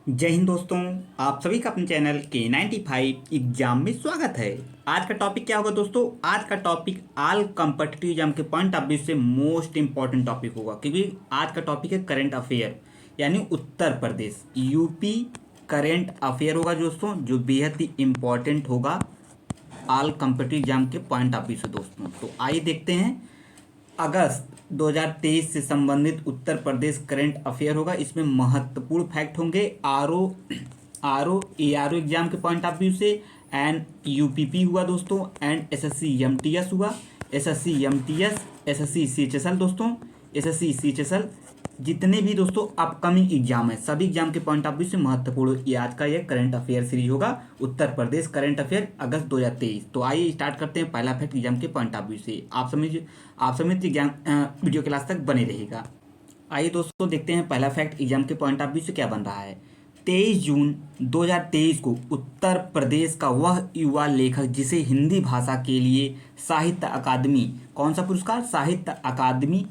जय हिंद दोस्तों। आप सभी का अपने चैनल K95 एग्जाम में स्वागत है। आज का टॉपिक क्या होगा दोस्तों? आज का टॉपिक ऑल कॉम्पिटिटिव एग्जाम के पॉइंट ऑफ व्यू से मोस्ट इंपॉर्टेंट टॉपिक होगा, क्योंकि आज का टॉपिक है करंट अफेयर, यानी Uttar Pradesh UP current affair होगा दोस्तों, जो बेहद ही इंपॉर्टेंट होगा ऑल कॉम्पिटिटिव एग्जाम के पॉइंट ऑफ व्यू से दोस्तों। तो आइए देखते हैं। अगस्त 2023 से संबंधित उत्तर प्रदेश करंट अफेयर होगा। इसमें महत्वपूर्ण फैक्ट होंगे आर ओ एग्जाम के पॉइंट ऑफ व्यू से, एंड यूपीपी हुआ दोस्तों, एंड एसएससी एमटीएस हुआ, एसएससी एमटीएस, एसएससी सीएचएसएल दोस्तों, एसएससी सीएचएसएल जितने भी दोस्तों अपकमिंग एग्जाम है, सभी एग्जाम के पॉइंट ऑफ व्यू से महत्वपूर्ण ये आज का ये करंट अफेयर सीरीज होगा, उत्तर प्रदेश करंट अफेयर अगस्त 2023। तो आइए स्टार्ट करते हैं पहला फैक्ट एग्जाम के पॉइंट ऑफ व्यू से। आप समझ एग्जाम वीडियो क्लास तक बने रहेगा। आइए दोस्तों देखते हैं पहला फैक्ट एग्जाम के पॉइंट ऑफ व्यू से क्या बन रहा है। 23 जून 2023 को उत्तर प्रदेश का वह युवा लेखक जिसे हिंदी भाषा के लिए साहित्य अकादमी, कौन सा पुरस्कार? साहित्य अकादमी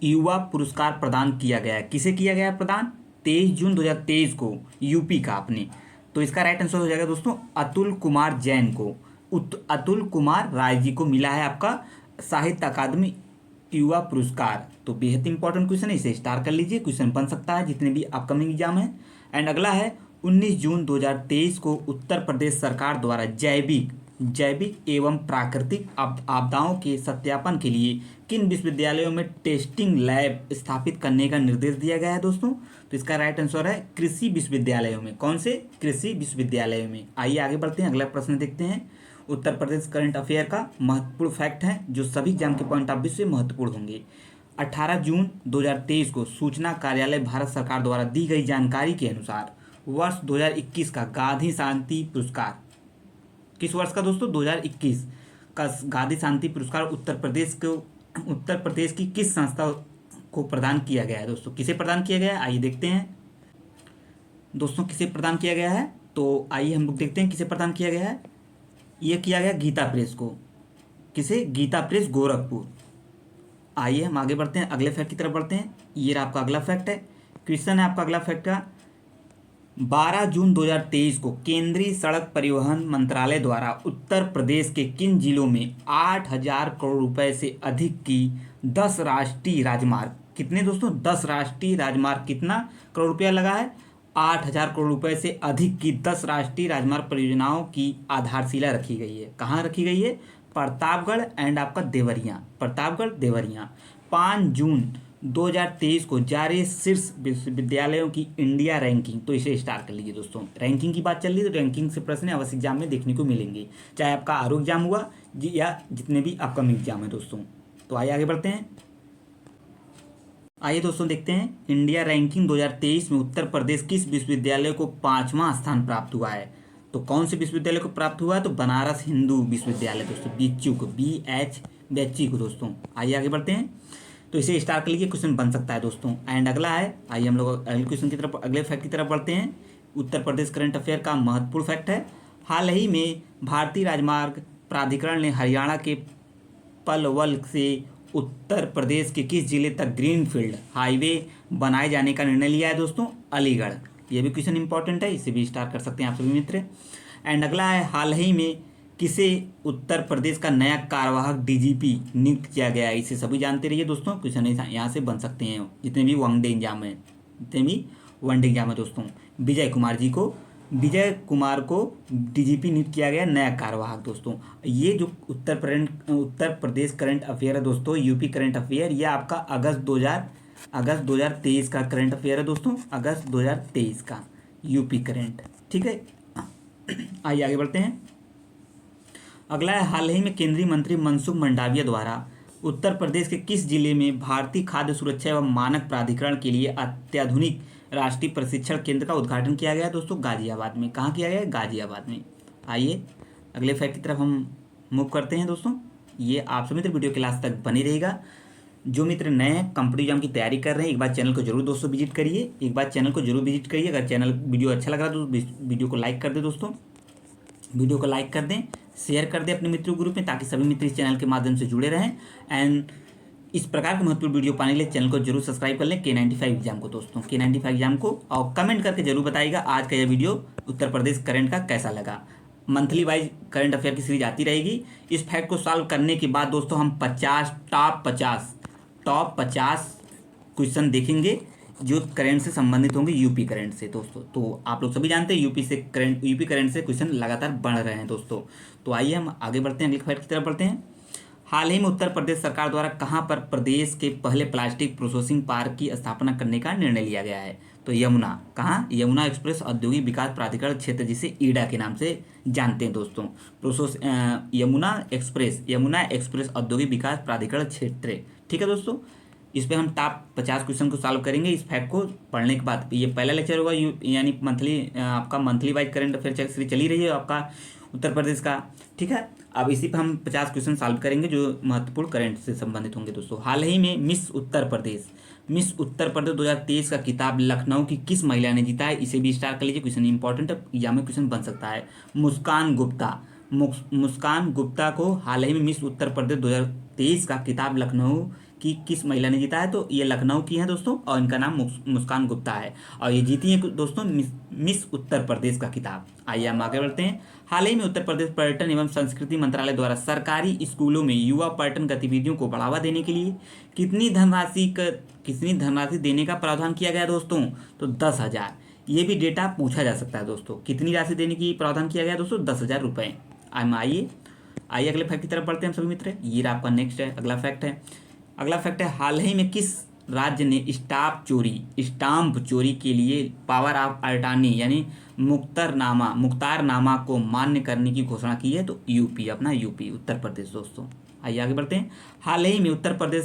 युवा पुरस्कार प्रदान किया गया है। किसे किया गया है प्रदान? 23 जून 2023 को यूपी का आपने। तो इसका राइट आंसर हो जाएगा दोस्तों अतुल कुमार जैन को। अतुल कुमार राय जी को मिला है आपका साहित्य अकादमी युवा पुरस्कार। तो बेहद इंपॉर्टेंट क्वेश्चन है, इसे स्टार कर लीजिए, क्वेश्चन बन सकता है जितने भी अपकमिंग एग्जाम है। एंड अगला है 19 जून 2023 को उत्तर प्रदेश सरकार द्वारा जैविक एवं प्राकृतिक आपदाओं के सत्यापन के लिए किन विश्वविद्यालयों में टेस्टिंग लैब स्थापित करने का निर्देश दिया गया है दोस्तों? तो इसका राइट आंसर है कृषि विश्वविद्यालयों में। कौन से? कृषि विश्वविद्यालयों में। आइए आगे बढ़ते हैं, अगला प्रश्न देखते हैं। उत्तर प्रदेश करंट अफेयर का महत्वपूर्ण फैक्ट है जो सभी एग्जाम के पॉइंट ऑफ व्यू से महत्वपूर्ण होंगे। 18 जून 2023 को सूचना कार्यालय भारत सरकार द्वारा दी गई जानकारी के अनुसार वर्ष 2021 का गांधी शांति पुरस्कार किस वर्ष का दोस्तों? 2021 का गांधी शांति पुरस्कार उत्तर प्रदेश की किस संस्था को प्रदान किया गया है दोस्तों? किसे प्रदान किया गया है आइए देखते हैं दोस्तों, किसे प्रदान किया गया है। तो आइए हम लोग देखते हैं किसे प्रदान किया गया है। ये किया गया गीता प्रेस को। किसे? गीता प्रेस गोरखपुर। आइए हम आगे बढ़ते हैं, अगले फैक्ट की तरफ बढ़ते हैं। ये आपका अगला फैक्ट है, क्वेश्चन है आपका अगला फैक्ट का। 12 जून 2023 को केंद्रीय सड़क परिवहन मंत्रालय द्वारा उत्तर प्रदेश के किन जिलों में 8,000 करोड़ रुपए से अधिक की 10 राष्ट्रीय राजमार्ग, कितने दोस्तों? 10 राष्ट्रीय राजमार्ग, कितना करोड़ रुपया लगा है? 8,000 करोड़ रुपए से अधिक की 10 राष्ट्रीय राजमार्ग परियोजनाओं की आधारशिला रखी गई है। कहाँ रखी गई है? प्रतापगढ़ एंड आपका देवरिया, प्रतापगढ़ देवरिया। 5 जून 2023 को जारी शीर्ष विश्वविद्यालयों की इंडिया रैंकिंग, तो इसे स्टार कर लीजिए दोस्तों। रैंकिंग की बात चल रही है तो रैंकिंग से प्रश्न अवश्य एग्जाम में देखने को मिलेंगे, चाहे आपका आरो एग्जाम हुआ या जितने भी अपकमिंग एग्जाम है दोस्तों। तो आइए आगे बढ़ते हैं। आइए दोस्तों देखते हैं इंडिया रैंकिंग 2023 में उत्तर प्रदेश किस विश्वविद्यालय को 5वां स्थान प्राप्त हुआ है? तो कौन से विश्वविद्यालय को प्राप्त हुआ है? तो बनारस हिंदू विश्वविद्यालय दोस्तों, बीएचयू को, BHU को दोस्तों। आइए आगे बढ़ते हैं, तो इसे स्टार कर लीजिए, क्वेश्चन बन सकता है दोस्तों। एंड अगला है, आइए हम लोग अगले क्वेश्चन की तरफ, अगले फैक्ट की तरफ बढ़ते हैं। उत्तर प्रदेश करंट अफेयर का महत्वपूर्ण फैक्ट है, हाल ही में भारतीय राजमार्ग प्राधिकरण ने हरियाणा के पलवल से उत्तर प्रदेश के किस जिले तक ग्रीनफील्ड हाईवे बनाए जाने का निर्णय लिया है दोस्तों? अलीगढ़। ये भी क्वेश्चन इंपॉर्टेंट है, इसे भी स्टार कर सकते हैं आप सभी मित्र। एंड अगला है, हाल ही में किसे उत्तर प्रदेश का नया कार्यवाहक डीजीपी नियुक्त किया गया है? इसे सभी जानते रहिए दोस्तों, क्वेश्चन यहाँ से बन सकते हैं जितने भी वनडे एग्जाम है, दोस्तों। विजय कुमार को डीजीपी नियुक्त किया गया, नया कार्यवाहक दोस्तों। ये जो उत्तर प्रदेश करंट अफेयर है दोस्तों, यूपी करंट अफेयर, यह आपका अगस्त 2023 का करंट अफेयर है दोस्तों, अगस्त 2023 का यूपी करंट, ठीक है। आइए आगे बढ़ते हैं। अगला है, हाल ही में केंद्रीय मंत्री मनसुख मंडाविया द्वारा उत्तर प्रदेश के किस जिले में भारतीय खाद्य सुरक्षा एवं मानक प्राधिकरण के लिए अत्याधुनिक राष्ट्रीय प्रशिक्षण केंद्र का उद्घाटन किया गया है दोस्तों? गाजियाबाद में। कहाँ किया गया है? गाजियाबाद में। आइए अगले फैक्ट की तरफ हम मूव करते हैं दोस्तों। ये आप सभी मित्र वीडियो क्लास तक बने रहेगा। जो मित्र नए कॉम्पिटिटिव एग्जाम की तैयारी कर रहे हैं, एक बार चैनल को जरूर दोस्तों विजिट करिए, अगर चैनल वीडियो अच्छा लग रहा है तो वीडियो को लाइक कर दे दोस्तों, वीडियो को लाइक कर दें, शेयर कर दें अपने मित्रों ग्रुप में, ताकि सभी मित्र इस चैनल के माध्यम से जुड़े रहें। एंड इस प्रकार के महत्वपूर्ण वीडियो पाने के लिए चैनल को जरूर सब्सक्राइब कर लें K95 एग्जाम को दोस्तों, K95 एग्जाम को, और कमेंट करके जरूर बताइएगा आज का यह वीडियो उत्तर प्रदेश करंट का कैसा लगा। मंथली वाइज करंट अफेयर की सीरीज आती रहेगी। इस फैक्ट को सॉल्व करने के बाद दोस्तों हम टॉप 50 क्वेश्चन देखेंगे जो करंट से संबंधित होंगे, यूपी करंट से दोस्तों। तो आप लोग सभी जानते हैं यूपी करंट से क्वेश्चन लगातार बढ़ रहे हैं दोस्तों। तो आइए हम आगे बढ़ते हैं, अगले फैक्ट की तरफ बढ़ते हैं। हाल ही में उत्तर प्रदेश सरकार द्वारा कहां पर प्रदेश के पहले प्लास्टिक प्रोसेसिंग पार्क की स्थापना करने का निर्णय लिया गया है? तो यमुना, कहाँ? यमुना एक्सप्रेस औद्योगिक विकास प्राधिकरण क्षेत्र, जिसे ईडा के नाम से जानते हैं दोस्तों। यमुना एक्सप्रेस औद्योगिक विकास प्राधिकरण क्षेत्र, ठीक है दोस्तों। इस पे हम टॉप 50 क्वेश्चन को सॉल्व करेंगे इस फैक्ट को पढ़ने के बाद। ये पहला लेक्चर होगा यानी आपका monthly wise current affair series चली रही है आपका उत्तर प्रदेश का, ठीक है। अब इसी पर हम 50 क्वेश्चन सॉल्व करेंगे जो महत्वपूर्ण करंट से संबंधित होंगे दोस्तों। हाल ही में मिस उत्तर प्रदेश 2023 का खिताब लखनऊ की किस महिला ने जीता है? इसे भी स्टार कर लीजिए, क्वेश्चन इंपॉर्टेंट एग्जाम में क्वेश्चन बन सकता है। मुस्कान गुप्ता को हाल ही में मिस उत्तर प्रदेश 2023 का खिताब लखनऊ की किस महिला ने जीता है? तो ये लखनऊ की है दोस्तों और इनका नाम मुस्कान गुप्ता है और ये जीती है दोस्तों मिस उत्तर प्रदेश का खिताब। आइए हम आगे बढ़ते हैं। हाल ही में उत्तर प्रदेश पर्यटन एवं संस्कृति मंत्रालय द्वारा सरकारी स्कूलों में युवा पर्यटन गतिविधियों को बढ़ावा देने के लिए कितनी धनराशि देने का प्रावधान किया गया दोस्तों? तो 10,000। ये भी डेटा पूछा जा सकता है दोस्तों। कितनी राशि देने की प्रावधान किया गया दोस्तों? 10,000 रुपये। आइए अगले फैक्ट की तरफ बढ़ते हैं सभी मित्र। ये आपका नेक्स्ट है, अगला फैक्ट है हाल ही में किस राज्य ने स्टाम्प चोरी के लिए पावर ऑफ अटॉर्नी यानी मुख्तारनामा को मान्य करने की घोषणा की है? तो यूपी, अपना यूपी उत्तर प्रदेश दोस्तों। आइए आगे बढ़ते हैं। हाल ही में उत्तर प्रदेश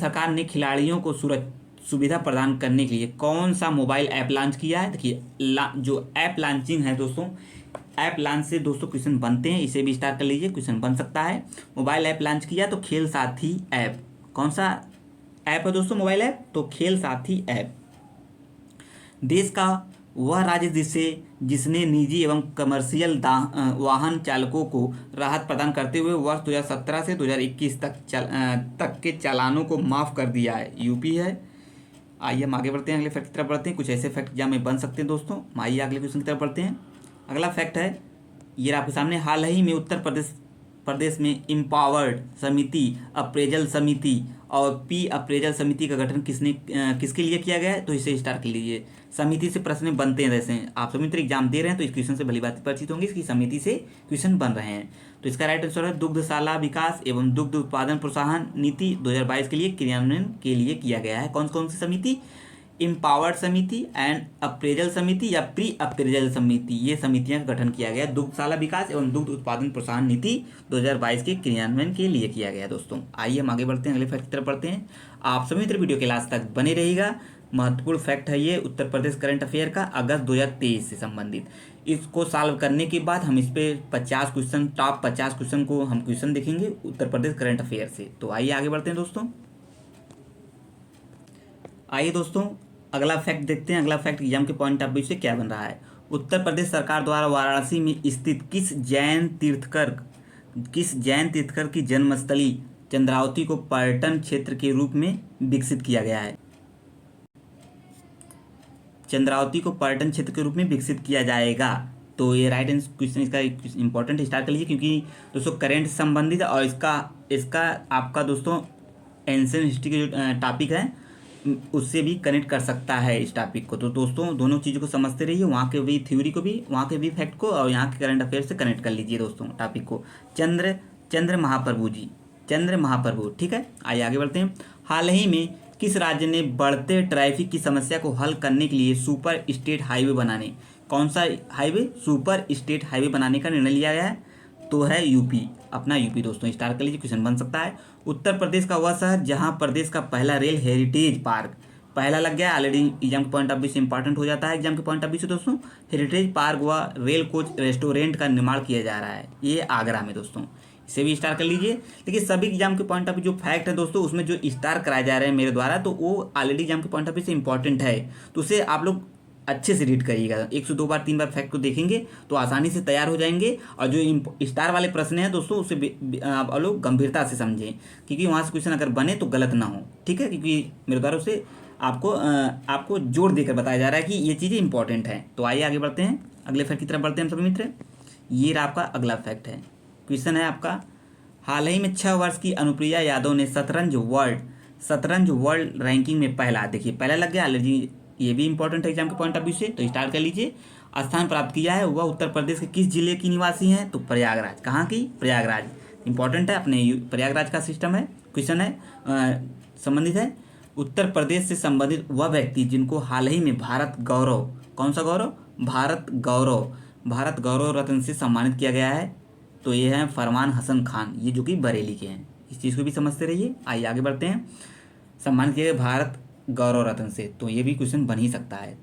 सरकार ने खिलाड़ियों को सुविधा प्रदान करने के लिए कौन सा मोबाइल ऐप लॉन्च किया है? देखिए जो ऐप लॉन्चिंग है दोस्तों, ऐप लॉन्च से दोस्तों क्वेश्चन बनते हैं, इसे भी स्टार्ट कर लीजिए, क्वेश्चन बन सकता है। मोबाइल ऐप लॉन्च किया तो खेल साथी ऐप। कौन सा ऐप है दोस्तों मोबाइल ऐप? तो खेल साथी ऐप। देश का वह राज्य जिसने निजी एवं कमर्शियल वाहन चालकों को राहत प्रदान करते हुए वर्ष 2017 से 2021 तक के चालानों को माफ़ कर दिया है, यूपी है। आइए हम आगे बढ़ते हैं, अगले फैक्ट की तरफ बढ़ते हैं। कुछ ऐसे फैक्ट एग्जाम में बन सकते हैं दोस्तों। आइए अगले क्वेश्चन की तरफ बढ़ते हैं। अगला फैक्ट है ये आपके सामने। हाल ही में उत्तर प्रदेश में एम्पावर्ड समिति, अप्रेजल समिति और पी अप्रेजल समिति का गठन किसके लिए किया गया है? तो इसे स्टार्ट कर लीजिए। समिति से प्रश्न बनते हैं, जैसे आप सभी मित्र एग्जाम दे रहे हैं तो इस क्वेश्चन से भली बात परिचित होंगे, इसकी समिति से क्वेश्चन बन रहे हैं। तो इसका राइट आंसर है दुग्धशाला विकास एवं दुग्ध उत्पादन प्रोत्साहन नीति 2022 के लिए क्रियान्वयन के लिए किया गया है। कौन सी समिति? एम्पावर्ड समिति एंड अप्रेजल समिति या प्री अप्रेजल समिति, ये समितियां का गठन किया गया दुग्धशाला विकास एवं दुग्ध उत्पादन प्रोत्साहन नीति 2022 के क्रियान्वयन के लिए किया गया दोस्तों। आइए हम आगे बढ़ते हैं, अगले फैक्ट की तरफ बढ़ते हैं। आप सभी मित्र वीडियो के लास्ट तक बने रहिएगा। महत्वपूर्ण फैक्ट है ये उत्तर प्रदेश करंट अफेयर का अगस्त 2023 से संबंधित। इसको सॉल्व करने के बाद हम इस पे 50 क्वेश्चन, टॉप 50 क्वेश्चन को हम क्वेश्चन देखेंगे उत्तर प्रदेश करंट अफेयर से। तो आइए आगे बढ़ते हैं दोस्तों। आइए दोस्तों अगला फैक्ट देखते हैं। अगला फैक्ट एग्जाम के पॉइंट ऑफ व्यू से क्या बन रहा है? उत्तर प्रदेश सरकार द्वारा वाराणसी में स्थित किस जैन तीर्थकर की जन्मस्थली चंद्रावती को पर्यटन क्षेत्र के रूप में विकसित किया गया है? चंद्रावती को पर्यटन क्षेत्र के रूप में विकसित किया जाएगा। तो ये राइट आंसर क्वेश्चन इसका इंपॉर्टेंट स्टार्ट कर लीजिए, क्योंकि दोस्तों करंट से संबंधित और इसका आपका दोस्तों एंशिएंट हिस्ट्री के जो टॉपिक है उससे भी कनेक्ट कर सकता है इस टॉपिक को। तो दोस्तों दोनों चीज़ों को समझते रहिए, वहाँ के भी थ्योरी को भी, वहाँ के भी फैक्ट को और यहाँ के करंट अफेयर से कनेक्ट कर लीजिए दोस्तों टॉपिक को। चंद्र महाप्रभु, ठीक है। आइए आगे बढ़ते हैं। हाल ही में किस राज्य ने बढ़ते ट्रैफिक की समस्या को हल करने के लिए सुपर स्टेट हाईवे बनाने, कौन सा हाईवे? सुपर स्टेट हाईवे बनाने का निर्णय लिया गया है? तो है यूपी, अपना यूपी दोस्तों। स्टार कर लीजिए, क्वेश्चन बन सकता है। उत्तर प्रदेश का वह शहर जहां प्रदेश का पहला रेल हेरिटेज पार्क, पहला लग गया ऑलरेडी, एग्जाम के पॉइंट ऑफ व्यू से इंपॉर्टेंट हो जाता है एग्जाम के पॉइंट ऑफ व्यू से दोस्तों। हेरिटेज पार्क व रेल कोच रेस्टोरेंट का निर्माण किया जा रहा है, ये आगरा में दोस्तों। इसे भी स्टार कर लीजिए। देखिए सभी एग्जाम के पॉइंट ऑफ व्यू जो फैक्ट है दोस्तों उसमें जो स्टार कराए जा रहे हैं मेरे द्वारा, तो वो ऑलरेडी एग्जाम के पॉइंट ऑफ व्यू से इंपॉर्टेंट है, तो उसे आप लोग अच्छे से रीड करिएगा। 102 बार 3 बार फैक्ट को देखेंगे तो आसानी से तैयार हो जाएंगे। और जो स्टार वाले प्रश्न हैं दोस्तों उसे आप लोग गंभीरता से समझें, क्योंकि वहाँ से क्वेश्चन अगर बने तो गलत ना हो, ठीक है। क्योंकि मेरे द्वारा उसे आपको जोर देकर बताया जा रहा है कि ये चीज़ें इंपॉर्टेंट हैं। तो आइए आगे बढ़ते हैं, अगले फैक्ट की तरफ बढ़ते हैं हम सभी मित्र। ये रहा आपका अगला फैक्ट है। क्वेश्चन है आपका, हाल ही में 6 वर्ष की अनुप्रिया यादव ने शतरंज वर्ल्ड रैंकिंग में पहला, देखिए पहला लग गया ऑलरेडी, ये भी इंपॉर्टेंट है एग्जाम के पॉइंट ऑफ व्यू से, तो स्टार्ट कर लीजिए। स्थान प्राप्त किया है वह उत्तर प्रदेश के किस जिले की निवासी हैं, तो प्रयागराज। कहाँ की? प्रयागराज। इंपॉर्टेंट है, अपने प्रयागराज का सिस्टम है, क्वेश्चन है संबंधित है। उत्तर प्रदेश से संबंधित वह व्यक्ति जिनको हाल ही में भारत गौरव, कौन सा गौरव? भारत गौरव रत्न से सम्मानित किया गया है, तो ये है फरमान हसन खान, ये जो कि बरेली के हैं। इस चीज़ को भी समझते रहिए। आइए आगे बढ़ते हैं। सम्मानित किया गया भारत गौरव रत्न से, तो ये भी क्वेश्चन बन ही सकता है।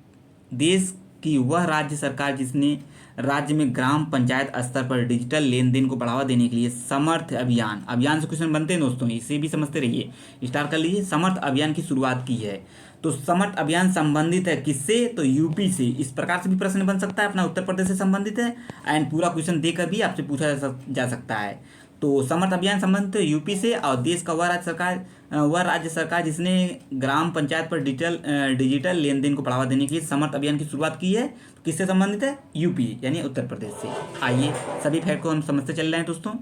देश की वह राज्य सरकार जिसने राज्य में ग्राम पंचायत स्तर पर डिजिटल लेन देन को बढ़ावा देने के लिए समर्थ अभियान से क्वेश्चन बनते हैं दोस्तों, इसे भी समझते रहिए। स्टार्ट कर लीजिए। समर्थ अभियान की शुरुआत की है, तो समर्थ अभियान संबंधित है किससे? तो यूपी से। इस प्रकार से भी प्रश्न बन सकता है, अपना उत्तर प्रदेश से संबंधित है, एंड पूरा क्वेश्चन देकर भी आपसे पूछा जा सकता है। तो समर्थ अभियान संबंधित यूपी से, और देश का वह राज्य सरकार जिसने ग्राम पंचायत पर डिजिटल लेन देन को बढ़ावा देने के लिए समर्थ अभियान की शुरुआत की है, तो किससे संबंधित है? यूपी यानी उत्तर प्रदेश से। आइए सभी फैक्ट को हम समझते चल रहे हैं दोस्तों।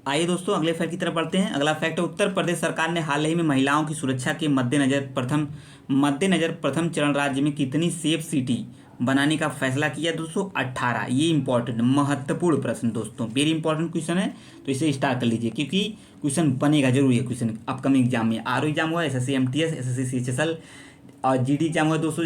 आइए दोस्तों अगले फैक्ट की तरफ बढ़ते हैं। अगला फैक्ट है, उत्तर प्रदेश सरकार ने हाल ही में महिलाओं की सुरक्षा के मद्देनजर प्रथम चरण राज्य में कितनी सेफ सिटी बनाने का फैसला किया? दोस्तों 18। ये इंपॉर्टेंट महत्वपूर्ण प्रश्न दोस्तों, वेरी इंपॉर्टेंट क्वेश्चन है, तो इसे स्टार्ट कर लीजिए क्योंकि क्वेश्चन बनेगा जरूरी है। क्वेश्चन अपकमिंग एग्जाम में आरओ एग्जाम हुआ, एसएससी एमटीएस, एसएससी सीएचएसएल और जीडी एग्जाम हुआ दोस्तों,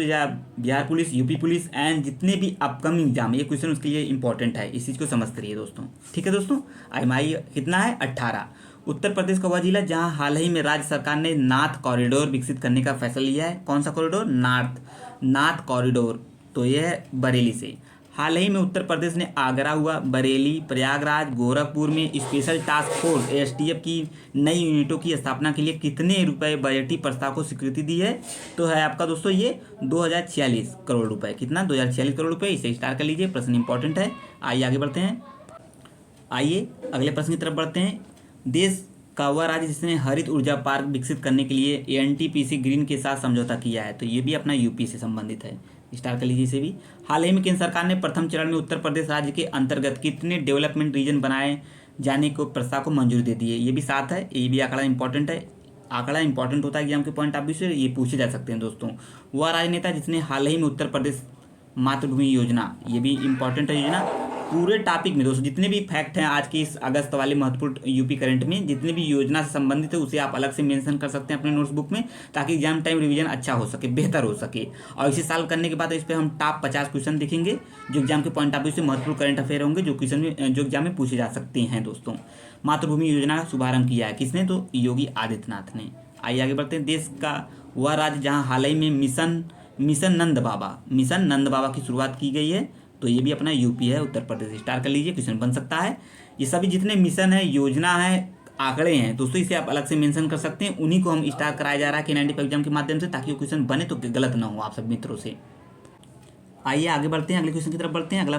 Bihar police, UP police, and जितने भी अपकमिंग एग्जाम ये क्वेश्चन उसके लिए इंपॉर्टेंट है। इस चीज़ को समझते रहिए दोस्तों, ठीक है दोस्तों। IMI कितना है? 18। उत्तर प्रदेश का वह जिला जहां हाल ही में राज्य सरकार ने नार्थ कॉरिडोर विकसित करने का फैसला लिया है, कौन सा कॉरिडोर? नार्थ कॉरिडोर, तो यह है बरेली से। हाल ही में उत्तर प्रदेश ने आगरा हुआ, बरेली, प्रयागराज, गोरखपुर में स्पेशल टास्क फोर्स STF की नई यूनिटों की स्थापना के लिए कितने रुपए बजटीय प्रस्ताव को स्वीकृति दी है? तो है आपका दोस्तों ये 2046 करोड़ रुपए। कितना? 2046 करोड़ रुपए। इसे स्टार्ट कर लीजिए, प्रश्न इंपॉर्टेंट है। आइए आगे बढ़ते हैं। आइए अगले प्रश्न की तरफ बढ़ते हैं। देश का वह राज्य जिसने हरित ऊर्जा पार्क विकसित करने के लिए ANTPC ग्रीन के साथ समझौता किया है, तो ये भी अपना यूपी से संबंधित है। स्टार्ट कर लीजिए इसे भी। हाल ही में केंद्र सरकार ने प्रथम चरण में उत्तर प्रदेश राज्य के अंतर्गत कितने डेवलपमेंट रीजन बनाए जाने को प्रस्ताव को मंजूरी दे दी है? ये भी 7 है। ये भी आंकड़ा इंपॉर्टेंट है, आंकड़ा इंपॉर्टेंट होता है एग्जाम के पॉइंट ऑफ व्यू से, ये पूछे जा सकते हैं दोस्तों। वह राजनेता जिसने हाल ही में उत्तर प्रदेश मातृभूमि योजना, ये भी इंपॉर्टेंट है योजना। पूरे टॉपिक में दोस्तों जितने भी फैक्ट हैं आज के इस अगस्त वाले महत्वपूर्ण यूपी करंट में, जितने भी योजना से संबंधित है उसे आप अलग से मेंशन कर सकते हैं अपने नोट्सबुक में, ताकि एग्जाम टाइम रिवीजन अच्छा हो सके, बेहतर हो सके। और इसे सॉल्व करने के बाद इस पर हम टॉप 50 क्वेश्चन देखेंगे जो एग्जाम के पॉइंट ऑफ व्यू से महत्वपूर्ण करंट अफेयर होंगे, जो एग्जाम में पूछे जा सकते हैं दोस्तों। मातृभूमि योजना का शुभारंभ किया है किसने? तो योगी आदित्यनाथ ने। आइए आगे बढ़ते हैं। देश का वह राज्य जहाँ हाल ही में मिशन नंद बाबा की शुरुआत की गई है, तो ये भी अपना यूपी है, उत्तर प्रदेश। स्टार्ट कर लीजिए, क्वेश्चन बन सकता है। ये सभी जितने मिशन है, योजना है, आंकड़े हैं दोस्तों, इसे आप अलग से मेंशन कर सकते हैं। उन्हीं को हम स्टार्ट कराया जा रहा है K95 एग्जाम के माध्यम से, ताकि वो क्वेश्चन बने तो गलत ना हो आप सब मित्रों से। आइए आगे बढ़ते हैं, अगले क्वेश्चन की तरफ बढ़ते हैं। अगला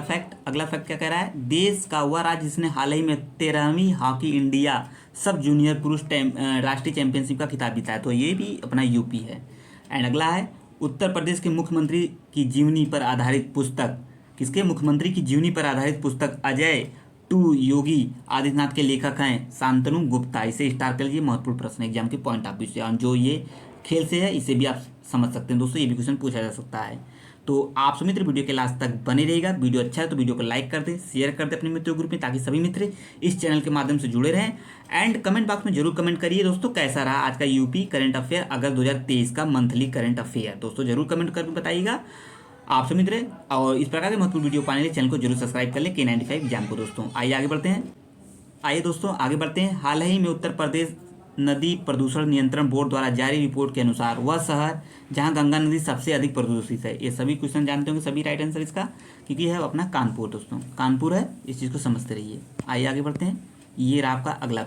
फैक्ट क्या कह रहा है? देश का वह राज्य जिसने हाल ही में 13वीं हॉकी इंडिया सब जूनियर पुरुष राष्ट्रीय चैंपियनशिप का खिताब जीता है, तो ये भी अपना यूपी है। एंड अगला है, उत्तर प्रदेश के मुख्यमंत्री की जीवनी पर आधारित पुस्तक, किसके? मुख्यमंत्री की जीवनी पर आधारित पुस्तक अजय टू योगी आदित्यनाथ के लेखक हैं शांतनु गुप्ता। इसे स्टार्ट कर लीजिए, महत्वपूर्ण प्रश्न एग्जाम के पॉइंट ऑफ व्यू से। और जो ये खेल से है इसे भी आप समझ सकते हैं दोस्तों, ये भी क्वेश्चन पूछा जा सकता है। तो आप सभी मित्र वीडियो के लास्ट तक बने रहिएगा। वीडियो अच्छा है तो वीडियो को लाइक कर दें, शेयर कर दें अपने मित्रों ग्रुप में, ताकि सभी मित्र इस चैनल के माध्यम से जुड़े रहें। एंड कमेंट बॉक्स में जरूर कमेंट करिए दोस्तों, कैसा रहा आज का यूपी करंट अफेयर अगस्त 2023 का मंथली करंट अफेयर। दोस्तों जरूर कमेंट करके बताइएगा आप सभी मित्र। और इस प्रकार के महत्वपूर्ण वीडियो पाने के लिए चैनल को जरूर सब्सक्राइब कर लें K95 एग्जाम को दोस्तों। आइए आगे बढ़ते हैं। हाल ही में उत्तर प्रदेश नदी प्रदूषण नियंत्रण बोर्ड द्वारा जारी रिपोर्ट के अनुसार वह शहर जहां गंगा नदी सबसे अधिक प्रदूषित है, ये सभी क्वेश्चन जानते होंगे सभी राइट आंसर इसका, क्योंकि है अपना कानपुर दोस्तों, कानपुर है, इस चीज़ को समझते रहिए। आइए आगे बढ़ते हैं। ये रहा आपका अगला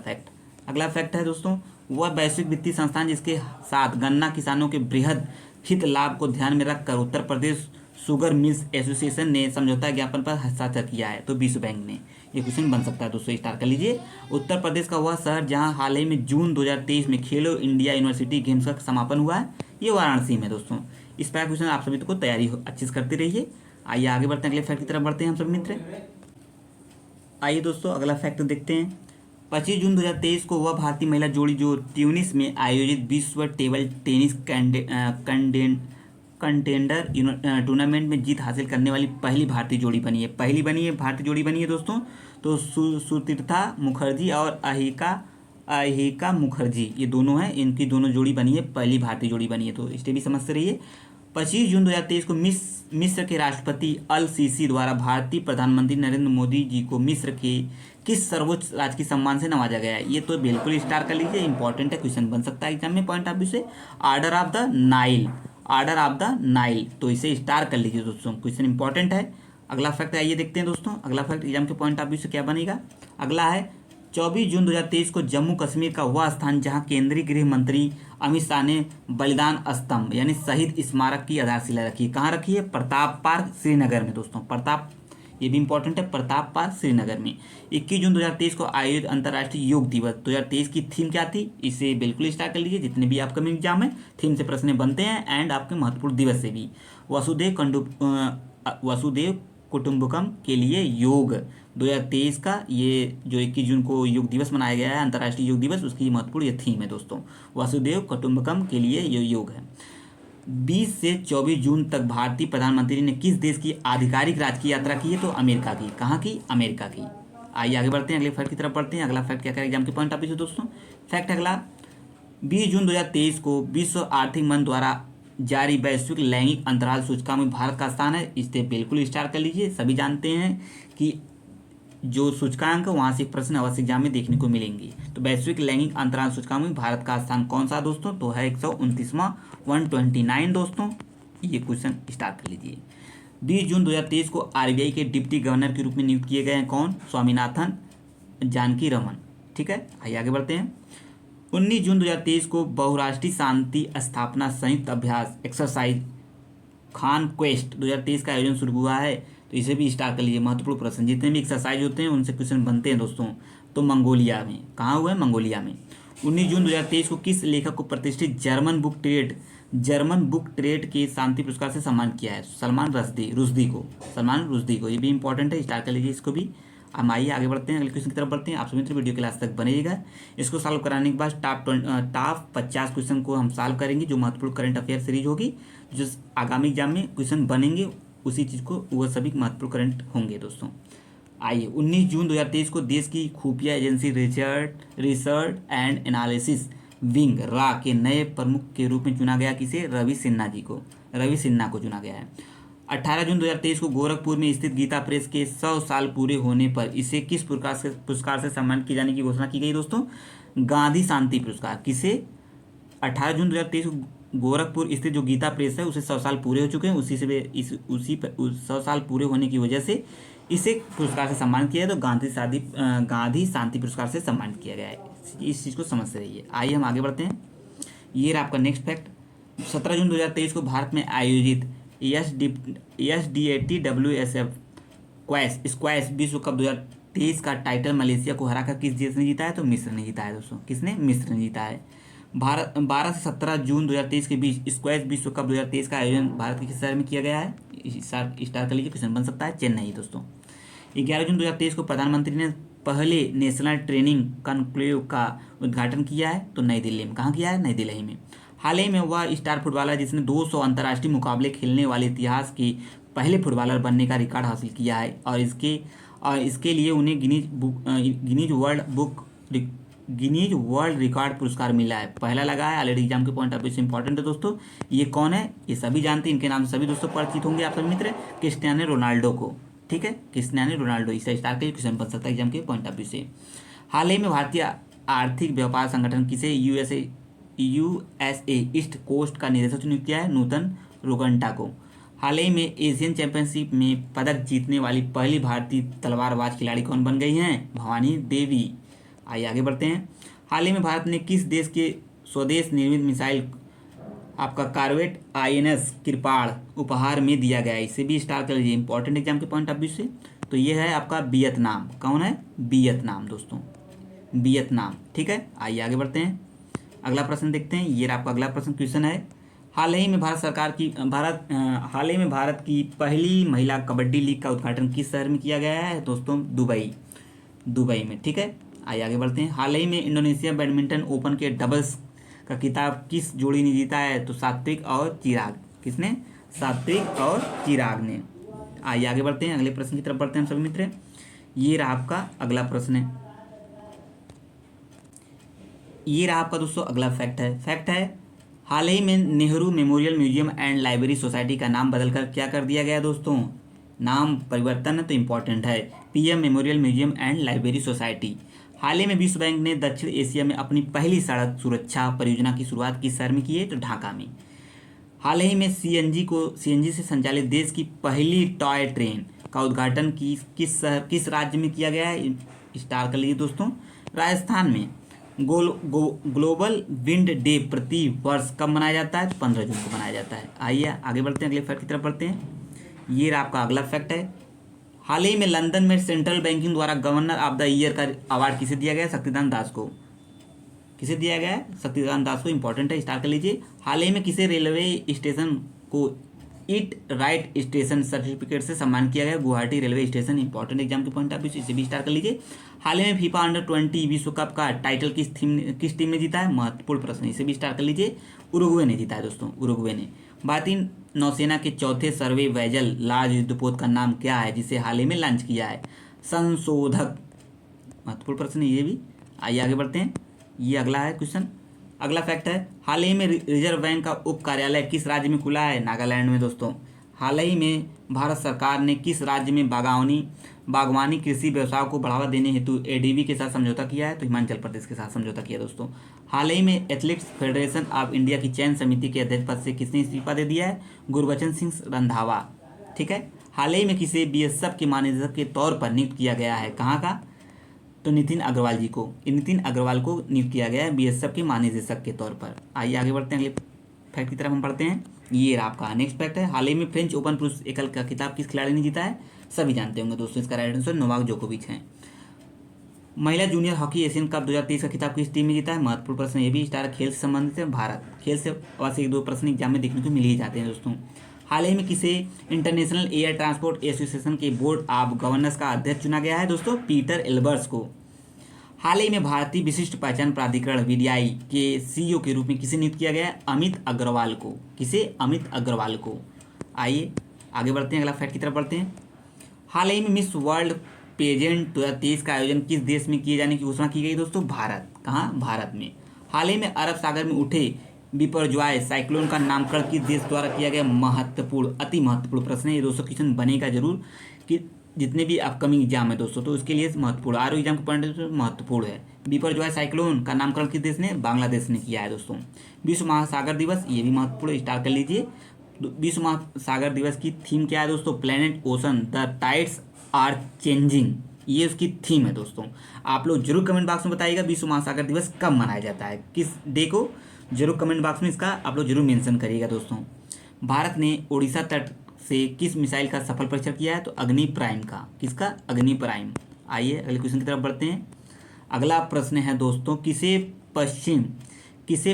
फैक्ट है दोस्तों, वह वैश्विक वित्तीय संस्थान जिसके साथ गन्ना किसानों के बृहद हित लाभ को ध्यान में रखकर Uttar Pradesh sugar mills association ने समझौता ज्ञापन पर हस्ताक्षर किया है? तो विश्व बैंक ने। ये क्वेश्चन बन सकता है दोस्तों, स्टार कर लीजिए। उत्तर प्रदेश का वह शहर जहां हाल ही में जून 2023 में खेलो इंडिया यूनिवर्सिटी गेम्स का समापन हुआ है? ये वाराणसी में दोस्तों। इस पर क्वेश्चन आप सभी को तैयारी अच्छे से करते रहिए। आइए आगे बढ़ते हैं, अगले फैक्ट की तरफ बढ़ते हैं हम सभी मित्र। आइए दोस्तों अगला फैक्ट देखते हैं। 25 जून 2023 को वह भारतीय महिला जोड़ी जो ट्यूनिस में आयोजित विश्व टेबल टेनिस कंटेंडर टूर्नामेंट में जीत हासिल करने वाली पहली भारतीय जोड़ी बनी है। पहली बनी है भारतीय जोड़ी बनी है दोस्तों। तो सुतीर्था मुखर्जी और अहिका मुखर्जी, ये दोनों हैं, इनकी दोनों जोड़ी बनी है, पहली भारतीय जोड़ी बनी है। तो इसे भी समझते रहिए। 25 जून 2023 को मिस्र के राष्ट्रपति अल सीसी द्वारा भारतीय प्रधानमंत्री नरेंद्र मोदी जी को मिस्र के किस सर्वोच्च राजकीय सम्मान से नवाजा गया है? ये तो बिल्कुल स्टार कर लीजिए, इंपॉर्टेंट है, क्वेश्चन बन सकता है एग्जाम में पॉइंट ऑफ व्यू से। Order of the Nile, order of the Nile, तो इसे स्टार कर लीजिए दोस्तों, क्वेश्चन इंपॉर्टेंट है। अगला फैक्ट आइए देखते हैं दोस्तों। अगला फैक्ट एग्जाम के पॉइंट ऑफ व्यू से क्या बनेगा? अगला है 24 जून 2023 को जम्मू कश्मीर का वह स्थान जहां केंद्रीय गृह मंत्री अमित शाह ने बलिदान स्तंभ यानी शहीद स्मारक की आधारशिला रखी। कहाँ रखी है? प्रताप पार्क श्रीनगर में दोस्तों। प्रताप, ये भी इंपॉर्टेंट है, प्रताप पार्क श्रीनगर में। 21 जून 2023 को आयोजित अंतर्राष्ट्रीय योग दिवस 2023 की थीम क्या थी? इसे बिल्कुल स्टार कर लीजिए। जितने भी अपकमिंग एग्जाम है थीम से प्रश्न बनते हैं एंड आपके महत्वपूर्ण दिवस से भी। वसुदेव कुटुंबकम के लिए योग 2023 का ये जो 21 जून को योग दिवस मनाया गया है, अंतर्राष्ट्रीय योग दिवस, उसकी महत्वपूर्ण ये थीम है दोस्तों। वसुदेव कुटुंबकम के लिए ये योग है। 20 से 24 जून तक भारतीय प्रधानमंत्री ने किस देश की आधिकारिक राजकीय यात्रा की है? तो अमेरिका की। कहाँ की? अमेरिका की। आइए आगे बढ़ते हैं, अगले फैक्ट की तरफ बढ़ते हैं। अगला फैक्ट क्या करें एग्जाम के पॉइंट ऑफ व्यू से दोस्तों? फैक्ट अगला 20 जून 2023 को विश्व आर्थिक मंच द्वारा जारी वैश्विक लैंगिक अंतराल सूचकांक में भारत का स्थान है। इसे बिल्कुल स्टार कर लीजिए। सभी जानते हैं कि जो सूचकांक वहाँ से प्रश्न अवश्य एग्जाम में देखने को मिलेंगी। तो वैश्विक लैंगिक अंतराल सूचकांक में भारत का स्थान कौन सा दोस्तों? तो है 129वां, 129 दोस्तों। ये क्वेश्चन स्टार्ट कर लीजिए। 20 जून 2023 को आरबीआई के डिप्टी गवर्नर के रूप में नियुक्त किए गए हैं कौन? स्वामीनाथन जानकी रमन। ठीक है, आइए आगे बढ़ते हैं। 19 जून 2023 को बहुराष्ट्रीय शांति स्थापना संयुक्त अभ्यास एक्सरसाइज खान क्वेस्ट 2023 का आयोजन शुरू हुआ है। तो इसे भी स्टार कर लीजिए, महत्वपूर्ण प्रश्न। जितने भी एक्सरसाइज होते हैं उनसे क्वेश्चन बनते हैं दोस्तों। तो मंगोलिया में, कहाँ हुआ है? मंगोलिया में। 19 जून 2023 को किस लेखक को प्रतिष्ठित जर्मन बुक ट्रेड के शांति पुरस्कार से सम्मानित किया है? सलमान रुश्दी को। ये भी इंपॉर्टेंट है, स्टार कर लीजिए इसको भी। हम आइए आगे बढ़ते हैं, अगले क्वेश्चन की तरफ बढ़ते हैं। आप सभी मित्र वीडियो के लास्ट तक बनेगा। इसको सॉल्व कराने के बाद टॉप 50 क्वेश्चन को हम सॉल्व करेंगे, जो महत्वपूर्ण करंट अफेयर सीरीज होगी, जो आगामी एग्जाम में क्वेश्चन बनेंगे उसी चीज़ को, वह सभी महत्वपूर्ण करंट होंगे दोस्तों। आइए 19 जून 2023 को देश की खुफिया agency research and analysis wing रा के नए प्रमुख के रूप में चुना गया। किसे? रवि सिन्हा को चुना गया है। 18 जून 2023 को गोरखपुर में स्थित गीता प्रेस के 100 साल पूरे होने पर इसे किस पुरस्कार से सम्मानित किए जाने की घोषणा की गई दोस्तों? गांधी शांति पुरस्कार। किसे? 18 जून 2023 को गोरखपुर स्थित जो गीता प्रेस है उसे 100 साल पूरे हो चुके हैं, उसी 100 साल पूरे होने की वजह से इसे पुरस्कार से सम्मानित किया है। तो गांधी शांति पुरस्कार से सम्मानित किया गया है। इस चीज़ को समझते रहिए। आइए हम आगे बढ़ते हैं। ये रहा आपका नेक्स्ट फैक्ट। 17 जून 2023 को भारत में आयोजित SDAT WSF स्क्वैश विश्व कप 2023 का टाइटल मलेशिया को हराकर किस देश ने जीता है? तो मिस्र ने जीता है दोस्तों। किसने? मिस्र ने जीता है। 12 से 17 जून 2023 के बीच स्क्वैश विश्व कप 2023 का आयोजन भारत के किस शहर में किया गया है? स्टार कर लीजिए, क्वेश्चन बन सकता है, चेन्नई दोस्तों। 11 जून 2023 को प्रधानमंत्री ने पहले नेशनल ट्रेनिंग कॉन्क्लेव का उद्घाटन किया है। तो नई दिल्ली में। कहाँ किया है? नई दिल्ली में। हाल ही में वह स्टार फुटबॉलर जिसने 200 अंतर्राष्ट्रीय मुकाबले खेलने वाले इतिहास के पहले फुटबॉलर बनने का रिकॉर्ड हासिल किया है, और इसके लिए उन्हें गिनीज वर्ल्ड रिकॉर्ड पुरस्कार मिला है। पहला लगा है, ऑलरेडी एग्जाम के पॉइंट ऑफ व्यू से इंपॉर्टेंट है दोस्तों। ये कौन है? ये सभी जानते हैं, इनके नाम से सभी दोस्तों परिचित होंगे आप सभी मित्र, क्रिस्टियानो रोनाल्डो को। ठीक है, क्रिस्टियानो रोनाल्डो, इसे स्टार के क्वेश्चन बन सकता है एग्जाम के पॉइंट ऑफ व्यू से। हाल ही में भारतीय आर्थिक व्यापार संगठन किसे यूएसए ईस्ट कोस्ट का निदेशक नियुक्त किया है? नूतन रुगंटा को। हाल ही में एशियन चैंपियनशिप में पदक जीतने वाली पहली भारतीय तलवारबाज खिलाड़ी कौन बन गई हैं? भवानी देवी। आइए आगे बढ़ते हैं। हाल ही में भारत ने किस देश के स्वदेश निर्मित मिसाइल आपका कॉर्वेट INS किरपाड़ उपहार में दिया गया है, इसे भी स्टार कर लीजिए इंपॉर्टेंट एग्जाम के पॉइंट ऑफ व्यू से। तो ये है आपका वियतनाम। कौन है? वियतनाम दोस्तों, वियतनाम। ठीक है, आइए आगे बढ़ते हैं, अगला प्रश्न देखते हैं। ये आपका अगला प्रश्न क्वेश्चन है, हाल ही में हाल ही में भारत की पहली महिला कबड्डी लीग का उद्घाटन किस शहर में किया गया है दोस्तों? दुबई में। ठीक है, आइए आगे बढ़ते हैं। हाल ही में इंडोनेशिया बैडमिंटन ओपन के डबल्स का खिताब किस जोड़ी ने जीता है? तो सात्विक और चिराग। किसने? सात्विक और चिराग ने। आइए आगे बढ़ते हैं, अगले प्रश्न की तरफ बढ़ते हैं सभी मित्र। ये रहा आपका अगला प्रश्न है, ये रहा आपका दोस्तों अगला फैक्ट है हाल ही में Nehru memorial Museum and Library society का नाम बदलकर क्या कर दिया गया दोस्तों? नाम परिवर्तन है तो इम्पोर्टेंट है, PM Memorial Museum and Library Society. हाल ही में विश्व बैंक ने दक्षिण एशिया में अपनी पहली सड़क सुरक्षा परियोजना की शुरुआत किस शहर में की है? तो ढाका में। हाल ही में CNG से संचालित देश की पहली टॉय ट्रेन का उद्घाटन किस राज्य में किया गया है? स्टार कर लीजिए दोस्तों, राजस्थान में। ग्लोबल विंड डे प्रति वर्ष कब मनाया जाता है? 15 जून को मनाया जाता है। आइए आगे बढ़ते हैं, अगले फैक्ट की तरफ बढ़ते हैं। ये आपका अगला फैक्ट है, हाल ही में लंदन में सेंट्रल बैंकिंग द्वारा गवर्नर ऑफ द ईयर का अवार्ड किसे दिया गया? शक्तिकांत दास को। किसे दिया गया है? शक्तिकांत दास को, इंपॉर्टेंट है, स्टार कर लीजिए। हाल ही में किसे रेलवे स्टेशन को इट राइट स्टेशन सर्टिफिकेट से सम्मान किया गया? Guwahati railway station, important exam के पॉइंट ऑफ व्यू से, इसे भी स्टार कर लीजिए। हाल ही में फीफा अंडर-20 विश्व कप का टाइटल किस टीम ने जीता है? महत्वपूर्ण प्रश्न, इसे भी स्टार कर लीजिए। उरुग्वे ने जीता है दोस्तों, उरुग्वे ने। भारतीय नौसेना के चौथे सर्वे वेजल लार्ज युद्धपोत का नाम क्या है, जिसे हाल ही में लॉन्च किया है? संशोधक, महत्वपूर्ण प्रश्न है ये भी। आइए आगे बढ़ते हैं, ये अगला है क्वेश्चन, अगला फैक्ट है, हाल ही में रिजर्व बैंक का उप कार्यालय किस राज्य में खुला है? नागालैंड में दोस्तों। हाल ही में भारत सरकार ने किस राज्य में बागवानी कृषि व्यवसाय को बढ़ावा देने हेतु ADB के साथ समझौता किया है? तो हिमाचल प्रदेश के साथ समझौता किया दोस्तों। हाल ही में एथलेटिक्स फेडरेशन ऑफ इंडिया की चयन समिति के अध्यक्ष पद से किसने इस्तीफा दे दिया है? गुरबचन सिंह रंधावा। ठीक है, हाल ही में किसे BSF के महानिदेशक के तौर पर नियुक्त किया गया है? कहाँ का? तो नितिन अग्रवाल जी को, नितिन अग्रवाल को नियुक्त किया गया है BSF के महानिदेशक के तौर पर। आइए आगे बढ़ते हैं, अगले फैक्ट की तरफ हम पढ़ते हैं। ये आपका नेक्स्ट फैक्ट है, हाल ही में फ्रेंच ओपन पुरुष एकल का खिताब किस खिलाड़ी ने जीता है? सभी जानते होंगे दोस्तों, इसका राइट आंसर नोवाक जोकोविच है। महिला जूनियर हॉकी एशियन कप 2023 का खिताब किस टीम में जीता है? महत्वपूर्ण प्रश्न, ये भी स्टार खेल से संबंधित है, भारत। खेल से बस 1-2 प्रश्न एग्जाम में देखने को मिल ही जाते हैं दोस्तों। हाल ही में किसे इंटरनेशनल एयर ट्रांसपोर्ट एसोसिएशन के बोर्ड ऑफ गवर्नर्स का अध्यक्ष चुना गया है दोस्तों? पीटर एल्बर्स को। हाल ही में भारतीय विशिष्ट पहचान प्राधिकरण VDI के CEO के रूप में किसे नियुक्त किया गया है? अमित अग्रवाल को। किसे? अमित अग्रवाल को। आइए आगे बढ़ते हैं, अगला फैक्ट की तरफ बढ़ते हैं। हाल ही में मिस वर्ल्ड पेजेंट 2023 का आयोजन किस देश में किए जाने की घोषणा की गई दोस्तों? भारत। कहाँ? भारत में। हाल ही में अरब सागर में उठे बिपरजॉय साइक्लोन का नामकरण किस देश द्वारा किया गया? महत्वपूर्ण, अति महत्वपूर्ण प्रश्न है ये दोस्तों, क्वेश्चन बनेगा जरूर कि जितने भी अपकमिंग एग्जाम है दोस्तों, तो उसके लिए महत्वपूर्ण, आर एग्जाम के पॉइंट महत्वपूर्ण है। बिपरजॉय साइक्लोन का नामकरण किस देश ने? बांग्लादेश ने किया है दोस्तों। विश्व महासागर दिवस, ये भी महत्वपूर्ण, स्टार कर लीजिए। विश्व महासागर दिवस की थीम क्या है दोस्तों? Planet ocean the tides are changing, ये उसकी थीम है दोस्तों। आप लोग जरूर कमेंट बॉक्स में बताइएगा विश्व महासागर दिवस कब मनाया जाता है, किस डे को, जरूर कमेंट बॉक्स में इसका आप लोग जरूर मेंशन करिएगा दोस्तों। भारत ने ओडिशा तट से किस मिसाइल का सफल परीक्षण किया है? तो अग्नि प्राइम का। किसका? अग्नि प्राइम। आइए अगले क्वेश्चन की तरफ बढ़ते हैं। अगला प्रश्न है दोस्तों, किसे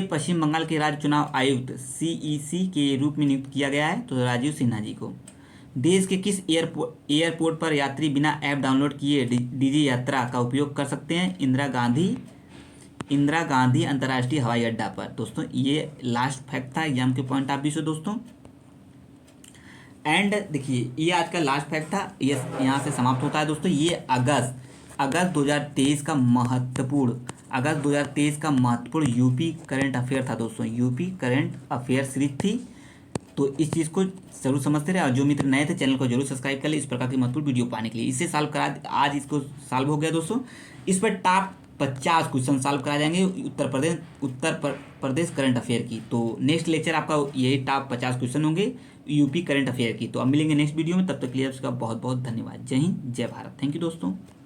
पश्चिम बंगाल के राज्य चुनाव आयुक्त CEC के रूप में नियुक्त किया गया है? तो राजीव सिन्हा जी को। देश के किस एयरपोर्ट पर यात्री बिना ऐप डाउनलोड किए DG यात्रा का उपयोग कर सकते हैं? इंदिरा गांधी अंतर्राष्ट्रीय हवाई अड्डा पर दोस्तों। ये लास्ट फैक्ट था एग्जाम के पॉइंट ऑफ व्यू से दोस्तों। एंड देखिए, ये आज का लास्ट फैक्ट था, ये यहाँ से समाप्त होता है दोस्तों। ये अगस्त 2023 का महत्वपूर्ण यूपी करंट अफेयर था दोस्तों। यूपी करंट अफेयर सीरीज थी, तो इस चीज़ को जरूर समझते रहे। और जो मित्र नए थे चैनल को जरूर सब्सक्राइब कर ले इस प्रकार की महत्वपूर्ण वीडियो पाने के लिए। इसे सॉल्व करा, आज इसको सॉल्व हो गया दोस्तों। इस पर टॉप 50 क्वेश्चन सॉल्व कराए जाएंगे उत्तर प्रदेश करंट अफेयर की। तो नेक्स्ट लेक्चर आपका यही टॉप 50 क्वेश्चन होंगे यूपी करंट अफेयर की। तो अब मिलेंगे नेक्स्ट वीडियो में, तब तक के लिए आपका बहुत बहुत धन्यवाद। जय हिंद, जय भारत। थैंक यू दोस्तों।